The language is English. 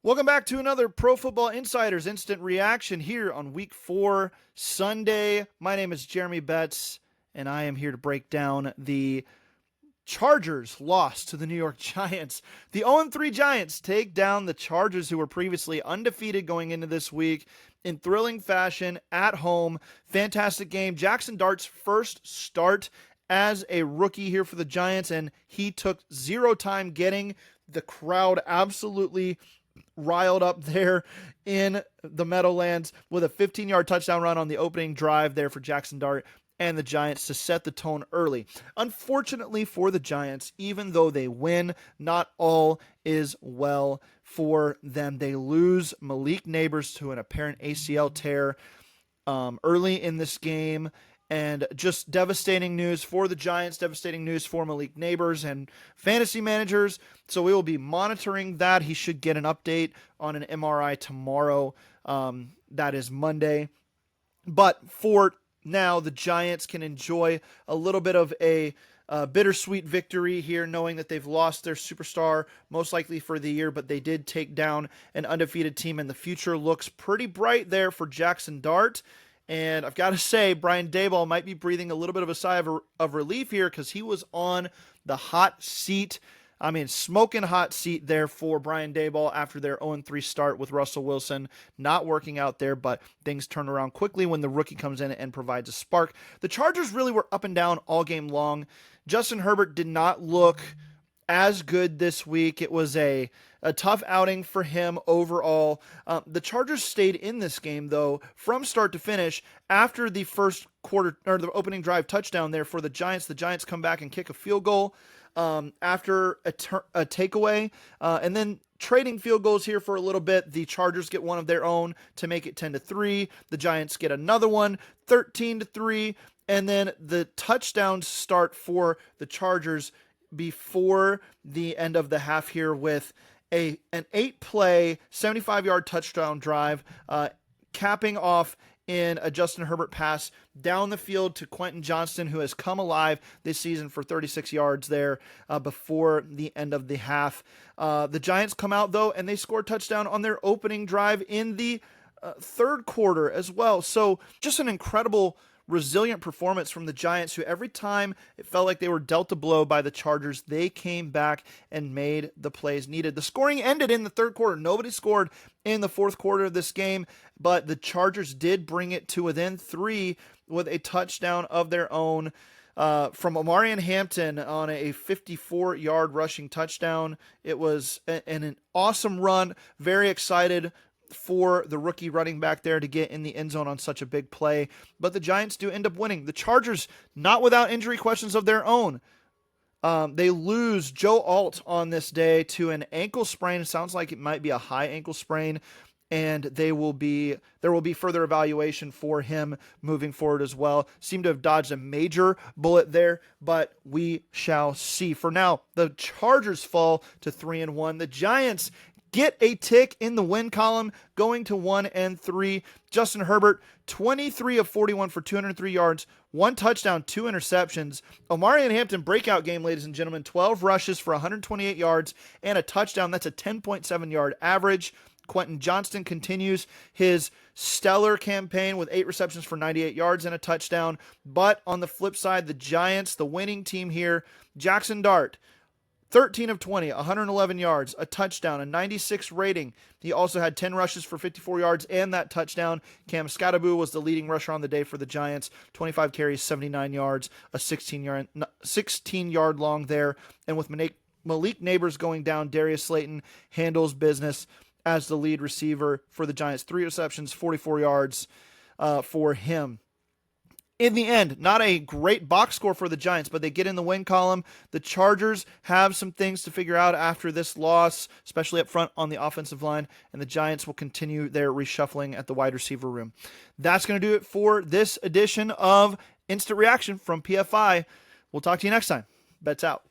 Welcome back to another Pro Football Insiders Instant Reaction here on Week 4 Sunday. My name is Jeremy Betts, and I am here to break down the Chargers loss to the New York Giants. The 0-3 Giants take down the Chargers, who were previously undefeated going into this week, in thrilling fashion at home. Fantastic game. Jaxson Dart's first start as a rookie here for the Giants, and he took zero time getting the crowd absolutely riled up there in the Meadowlands with a 15-yard touchdown run on the opening drive there for Jaxson Dart and the Giants to set the tone early. Unfortunately for the Giants, even though they win, not all is well for them. They lose Malik Nabers to an apparent ACL tear early in this game. And just devastating news for the Giants, devastating news for Malik Nabers and fantasy managers. So we will be monitoring that. He should get an update on an MRI tomorrow. That is Monday. But for now, the Giants can enjoy a little bit of a bittersweet victory here, knowing that they've lost their superstar, most likely for the year, but they did take down an undefeated team, and the future looks pretty bright there for Jaxson Dart. And I've got to say, Brian Daboll might be breathing a little bit of a sigh of relief here, because he was on the hot seat. I mean, smoking hot seat there for Brian Daboll after their 0-3 start with Russell Wilson not working out there, but things turn around quickly when the rookie comes in and provides a spark. The Chargers really were up and down all game long. Justin Herbert did not look as good this week. It was a tough outing for him overall. The Chargers stayed in this game, though, from start to finish. After the first quarter, or the opening drive touchdown there for the Giants come back and kick a field goal after a takeaway, and then trading field goals here for a little bit. The Chargers get one of their own to make it 10-3. The Giants get another one, 13-3, and then the touchdowns start for the Chargers before the end of the half here with an 8-play, 75-yard touchdown drive, capping off in a Justin Herbert pass down the field to Quentin Johnston, who has come alive this season for 36 yards there before the end of the half. The Giants come out, though, and they score a touchdown on their opening drive in the third quarter as well. So just an incredible resilient performance from the Giants, who every time it felt like they were dealt a blow by the Chargers, they came back and made the plays needed. The scoring ended in the third quarter. Nobody scored in the fourth quarter of this game, but the Chargers did bring it to within 3 with a touchdown of their own from Omarion Hampton on a 54-yard rushing touchdown. It was an awesome run. Very excited for the rookie running back there to get in the end zone on such a big play. But the Giants do end up winning. The Chargers, not without injury questions of their own. They lose Joe Alt on this day to an ankle sprain. It sounds like it might be a high ankle sprain, and there will be further evaluation for him moving forward as well. Seem to have dodged a major bullet there, but we shall see. For now, the Chargers fall to 3-1. The Giants get a tick in the win column, going to 1-3. Justin Herbert, 23 of 41 for 203 yards, 1 touchdown, 2 interceptions. Omarion Hampton, breakout game, ladies and gentlemen, 12 rushes for 128 yards and a touchdown. That's a 10.7-yard average. Quentin Johnston continues his stellar campaign with 8 receptions for 98 yards and a touchdown. But on the flip side, the Giants, the winning team here, Jaxson Dart, 13 of 20, 111 yards, a touchdown, a 96 rating. He also had 10 rushes for 54 yards and that touchdown. Cam Scadaboo was the leading rusher on the day for the Giants. 25 carries, 79 yards, a 16-yard long there. And with Malik Nabers going down, Darius Slayton handles business as the lead receiver for the Giants. 3 receptions, 44 yards for him. In the end, not a great box score for the Giants, but they get in the win column. The Chargers have some things to figure out after this loss, especially up front on the offensive line, and the Giants will continue their reshuffling at the wide receiver room. That's going to do it for this edition of Instant Reaction from PFI. We'll talk to you next time. Bets out.